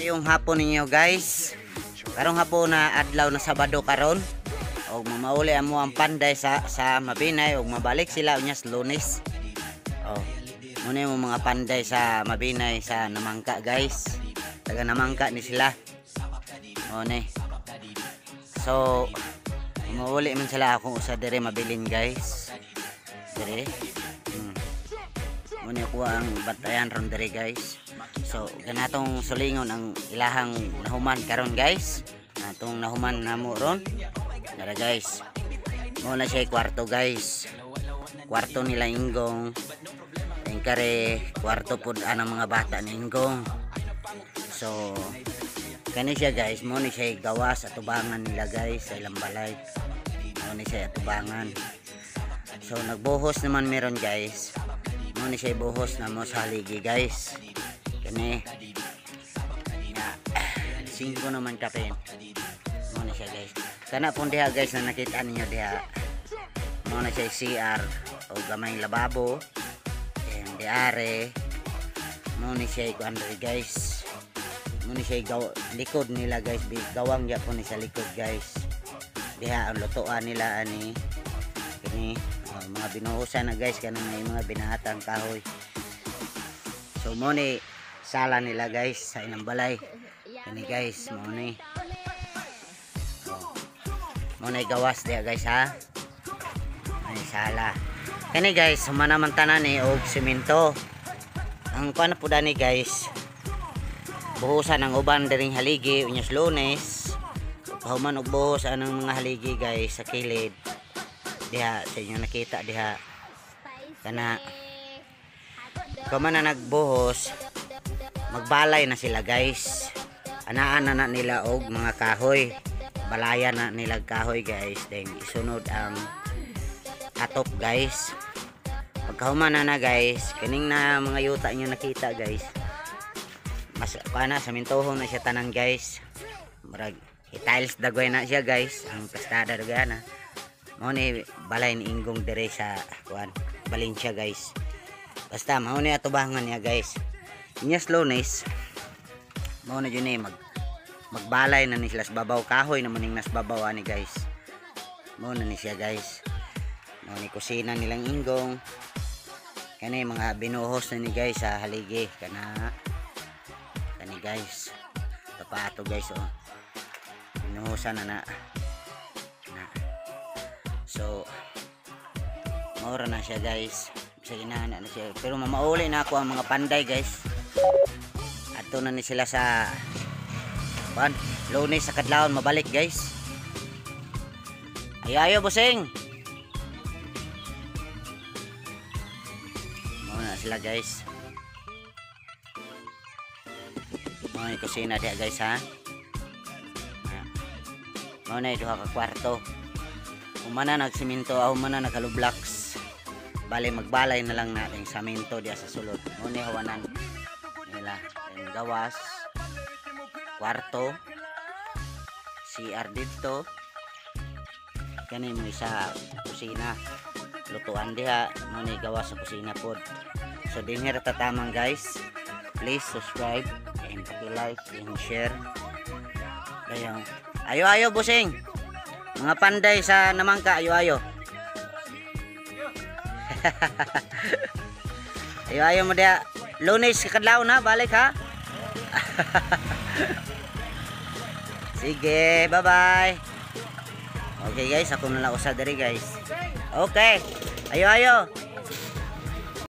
Yung hapon ninyo guys. Karong hapon na adlaw na Sabado karon. Og mamauli amo ang panday sa Mabinay og mabalik sila unya sa Lunes. Oh. Muna yung mga panday sa Mabinay sa Namangka guys. Taga Namangka ni sila. Oh ne. So mamauli man sila akong usa dire mabilin guys. Dire. Muna ko ang batayan ron dire guys. So ganatong sulingon ang ilahang nahuman karon guys. Atong nahuman namo ron. Dara guys. Muna siya kwarto guys. Kwarto nila Inggong. Kare kwarto pud anang mga bata ni Inggong. So kani siya guys, mo ni siya gawas at tubangan nila guys sa ilang balay. Mo ni siya tubangan. So nagbuhos naman meron guys. Mo ni siya buhos na mo sa haligi guys. Kani ya 5 naman kapin. Mo ni siya guys. Kana pun diha guys na nakita ninyo diha. Mo na siya CR o gamay lababo. Diare. Mo ni siya kuan guys. Mo ni siya likod nila guys. Gawang ya po ni sa likod guys. Diha ang lutuan nila ani. Kani mga binuhusan na guys kanang may mga binahatang kahoy. So mo ni sala nila guys sa ilang balay. Kani guys mo ni. Mo ni gawas diha guys ha. Ani sala. Kani guys, humanaman tanan ni og semento. Ang kuan po dani guys. Buhusan ang uban diring haligi unyas Lunes. Human og buhos anang mga haligi guys sa kilid. Diha sa inyo nakita diha. Kana na nagbuhos, magbalay na sila guys. Anaan na nila og mga kahoy. Balayan na nila kahoy guys. Then isunod ang atop guys. Pagkahuman na guys, kining na mga yuta nyo nakita guys. Mas kana sa mintohon na siya tanan guys. Murag i-tiles dagway na siya guys. Ang pastada dagway na. Mao ni balay ni Inggong dire sa kuan Valencia guys. Basta mao ni atubangan niya guys. Inyas Lunes. Mao na jud ni magbalay na ni sila sa babaw kahoy na maning nas babaw ani guys. Mao na ni siya guys. Ni kusina nilang Inggong. Kani mga binuhos na ni guys sa haligi kani guys. Tapato guys oh. Binuhosan na. So maura na siya guys. Sa inana na siya. Pero mamauli na ako ang mga panday guys. Ato na ni sila sa Lunes sa kadlawon mabalik guys. Ayo busing. Sila guys. May kusina dia guys ha. Mao na duha ka kwarto. Humana nagsemento, humana nagkalublaks. Bale magbalay na lang natin semento dia sa sulod. Mao ni hawanan nila. Gawas. Kwarto. CR dito. Kani mo isa kusina. Lutuan diha, mo ni gawas sa kusina pod. So din here tatamang guys. Please subscribe and like and share. Dayon. Ayo busing. Mga panday sa Namangka, ayo. Ayo mo dia. Lunes kadlaw na balik ha. Sige, bye-bye. Okay guys, ako na lang usa diri guys. Okay. Ayo.